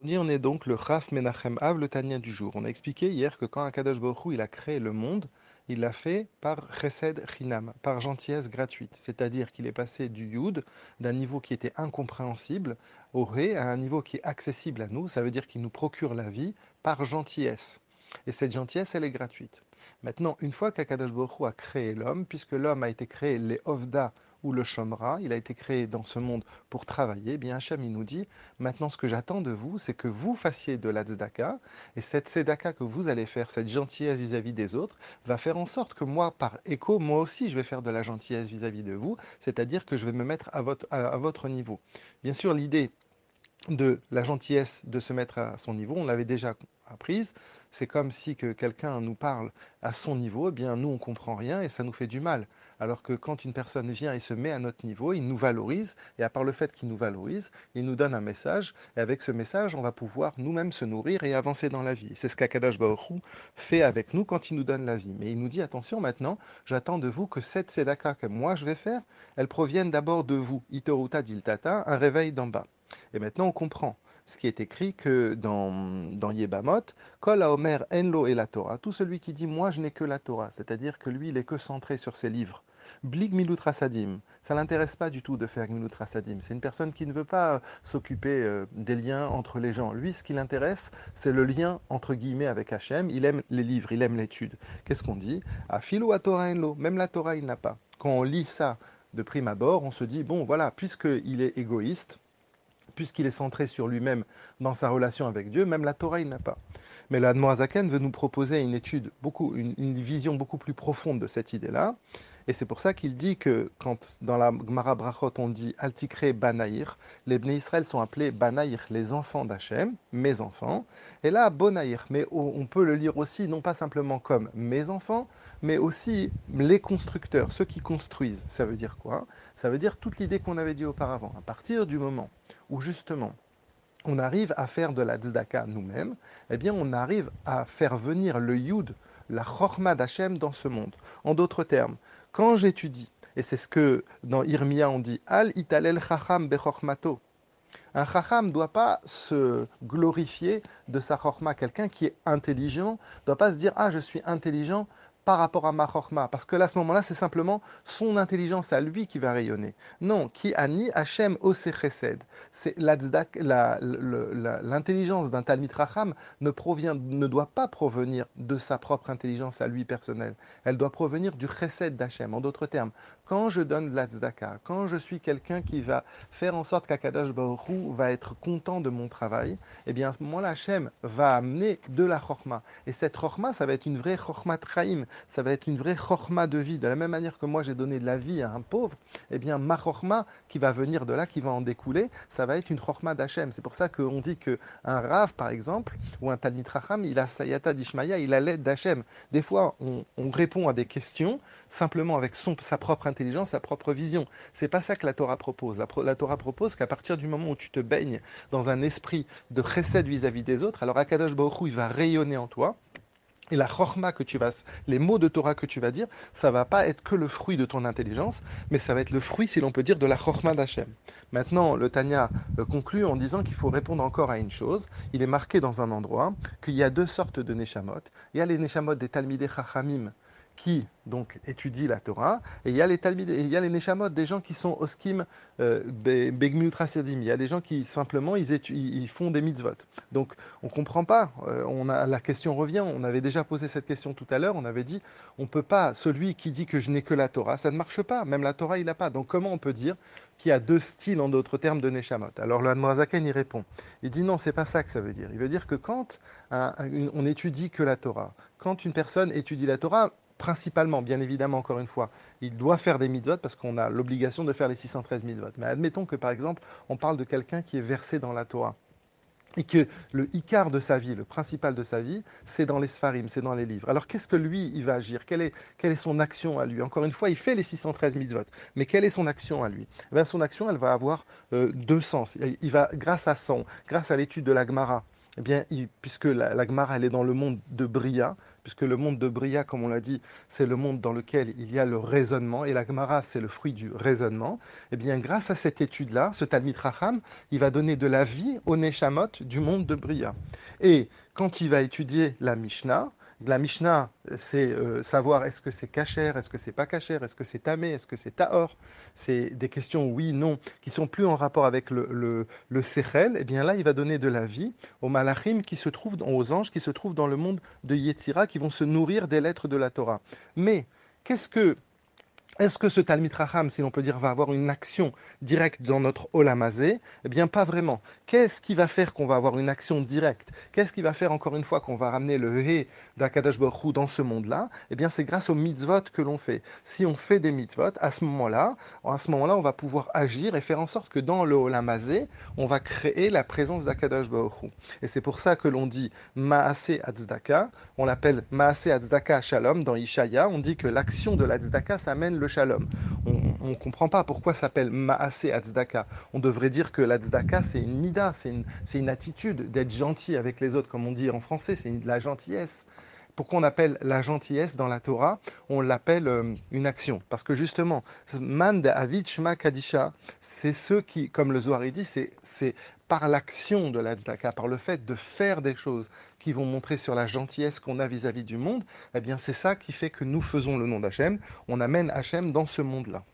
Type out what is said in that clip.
On est donc le Raf Menachem Av, le Tanya du jour. On a expliqué hier que quand Akadosh Baruch Hu, il a créé le monde, il l'a fait par Chesed Chinam, par gentillesse gratuite. C'est-à-dire qu'il est passé du Yud, d'un niveau qui était incompréhensible, au Ré, à un niveau qui est accessible à nous. Ça veut dire qu'il nous procure la vie par gentillesse. Et cette gentillesse, elle est gratuite. Maintenant, une fois qu'Akadosh Baruch Hu a créé l'homme, puisque l'homme a été créé les Ovda ou le Shomra, il a été créé dans ce monde pour travailler, eh bien Hachem, il nous dit: maintenant, ce que j'attends de vous, c'est que vous fassiez de la tzedaka, et cette tzedaka que vous allez faire, cette gentillesse vis-à-vis des autres, va faire en sorte que moi, par écho, moi aussi, je vais faire de la gentillesse vis-à-vis de vous, c'est-à-dire que je vais me mettre à votre niveau. Bien sûr, l'idée de la gentillesse de se mettre à son niveau, on l'avait déjà apprise. C'est comme si que quelqu'un nous parle à son niveau, eh bien nous on comprend rien et ça nous fait du mal. Alors que quand une personne vient et se met à notre niveau, il nous valorise et à part le fait qu'il nous valorise, il nous donne un message et avec ce message, on va pouvoir nous-mêmes se nourrir et avancer dans la vie. C'est ce qu'Akadash Baruch Hu fait avec nous quand il nous donne la vie. Mais il nous dit attention maintenant, j'attends de vous que cette tzedaka que moi je vais faire, elle provienne d'abord de vous. Itoruta diltata, un réveil d'en bas. Et maintenant, on comprend ce qui est écrit que dans Yebamot, Kol Haomer Enlo et la Torah, tout celui qui dit moi je n'ai que la Torah, c'est-à-dire que lui il est que centré sur ses livres. Blig Milut Rasadim, ça l'intéresse pas du tout de faire Milut Rasadim. C'est une personne qui ne veut pas s'occuper des liens entre les gens. Lui, ce qui l'intéresse, c'est le lien entre guillemets avec Hachem. Il aime les livres, il aime l'étude. Qu'est-ce qu'on dit? Ah, Philo à Torah Enlo, même la Torah il n'a pas. Quand on lit ça de prime abord, on se dit bon voilà, puisqu'il est égoïste, puisqu'il est centré sur lui-même dans sa relation avec Dieu, même la Torah, il n'a pas. Mais le Admoazaken veut nous proposer une étude, une vision beaucoup plus profonde de cette idée-là. Et c'est pour ça qu'il dit que quand dans la Gemara Brachot on dit Altikre Banaïr, les Bnei Israël sont appelés Banaïr, les enfants d'Hachem, mes enfants. Et là, Bonaïr, mais on peut le lire aussi non pas simplement comme mes enfants, mais aussi les constructeurs, ceux qui construisent. Ça veut dire quoi? Ça veut dire toute l'idée qu'on avait dit auparavant. À partir du moment où justement on arrive à faire de la tzedaka nous-mêmes, eh bien on arrive à faire venir le yud, la chorma d'Hachem dans ce monde. En d'autres termes, quand j'étudie, et c'est ce que dans Irmia on dit, Al italel chacham bechormato. Un chacham ne doit pas se glorifier de sa chorma. Quelqu'un qui est intelligent ne doit pas se dire ah je suis intelligent par rapport à ma chorma, parce que là, à ce moment-là, c'est simplement son intelligence à lui qui va rayonner. Non, qui ani Hachem ose chesed. C'est l'intelligence d'un Talmid Racham ne doit pas provenir de sa propre intelligence à lui personnelle. Elle doit provenir du chesed d'Hachem. En d'autres termes, quand je donne de la tzedaka, quand je suis quelqu'un qui va faire en sorte qu'Akadosh Baruch Hu va être content de mon travail, eh bien à ce moment-là, Hachem va amener de la chorma. Et cette chorma, ça va être une vraie chorma traïm, ça va être une vraie chorma de vie. De la même manière que moi j'ai donné de la vie à un pauvre, eh bien ma chorma qui va venir de là, qui va en découler, ça va être une chorma d'Hachem. C'est pour ça qu'on dit qu'un Rav, par exemple, ou un Talmid Racham, il a Sayata d'Ishmaïa, il a l'aide d'Hachem. Des fois, on répond à des questions simplement avec sa propre intelligence, sa propre vision. C'est pas ça que la Torah propose. La Torah propose qu'à partir du moment où tu te baignes dans un esprit de chesed vis-à-vis des autres, alors Akadosh Baruch Hu, il va rayonner en toi. Et la chorma que tu vas, les mots de Torah que tu vas dire, ça va pas être que le fruit de ton intelligence, mais ça va être le fruit, si l'on peut dire, de la chorma d'Hachem. Maintenant, le Tanya conclut en disant qu'il faut répondre encore à une chose. Il est marqué dans un endroit qu'il y a deux sortes de neshamot. Il y a les neshamot des Talmidei Chachamim qui donc étudient la Torah, et il y a les neshamot des gens qui sont oskim begmilut rasadim. Il y a des gens qui simplement ils font des mitzvot. Donc on ne comprend pas. La question revient. On avait déjà posé cette question tout à l'heure. On avait dit on peut pas. Celui qui dit que je n'ai que la Torah, ça ne marche pas. Même la Torah, il n'a pas. Donc comment on peut dire qu'il y a deux styles en d'autres termes de Neshamot? Alors le Hadmorazaken y répond. Il dit non, c'est pas ça que ça veut dire. Il veut dire que quand on étudie que la Torah, quand une personne étudie la Torah, principalement, bien évidemment, encore une fois, il doit faire des mitzvot parce qu'on a l'obligation de faire les 613 mitzvot. Mais admettons que par exemple, on parle de quelqu'un qui est versé dans la Torah et que le Icar de sa vie, le principal de sa vie, c'est dans les Sfarim, c'est dans les livres. Alors qu'est-ce que lui, il va agir? Quelle est son action à lui? Encore une fois, il fait les 613 mitzvot, mais quelle est son action à lui? Son action, elle va avoir deux sens. Il va, grâce à l'étude de la Gemara, Eh bien, puisque la Gemara, elle est dans le monde de Bria, puisque le monde de Bria, comme on l'a dit, c'est le monde dans lequel il y a le raisonnement, et la Gemara, c'est le fruit du raisonnement, eh bien, grâce à cette étude-là, ce Talmid Racham, il va donner de la vie au Neshamot du monde de Bria. Et quand il va étudier la Mishnah, c'est savoir est-ce que c'est kasher, est-ce que c'est pas kasher, est-ce que c'est tamé, est-ce que c'est tahor. C'est des questions oui, non, qui sont plus en rapport avec le sechel. Et bien là, il va donner de la vie aux malachim qui se trouvent, aux anges qui se trouvent dans le monde de Yetzira, qui vont se nourrir des lettres de la Torah. Mais qu'est-ce que est-ce que ce Talmid Racham, si l'on peut dire, va avoir une action directe dans notre Olamazé? Eh bien, pas vraiment. Qu'est-ce qui va faire qu'on va avoir une action directe? Qu'est-ce qui va faire, encore une fois, qu'on va ramener le He d'Akadosh Baruch Hu dans ce monde-là? Eh bien, c'est grâce aux mitzvot que l'on fait. Si on fait des mitzvot, à ce moment-là, on va pouvoir agir et faire en sorte que dans le Olamazé, on va créer la présence d'Akadosh Baruch Hu. Et c'est pour ça que l'on dit Maaseh Hatzdaka, on l'appelle Maaseh Hatzdaka Shalom dans Ishaya, on dit que l'action de l'Hatzdaka, ça amène le Shalom. On ne comprend pas pourquoi ça s'appelle Maaseh Hatzdaka. On devrait dire que l'Hatzdaka, c'est une mida, c'est une attitude d'être gentil avec les autres, comme on dit en français, c'est de la gentillesse. Pourquoi on appelle la gentillesse dans la Torah? On l'appelle une action. Parce que justement, Man Avid Shma Kadisha, c'est ceux qui, comme le Zohar dit, c'est par l'action de la tzedaka, par le fait de faire des choses qui vont montrer sur la gentillesse qu'on a vis-à-vis du monde, eh bien c'est ça qui fait que nous faisons le nom d'Hachem, on amène Hachem dans ce monde-là.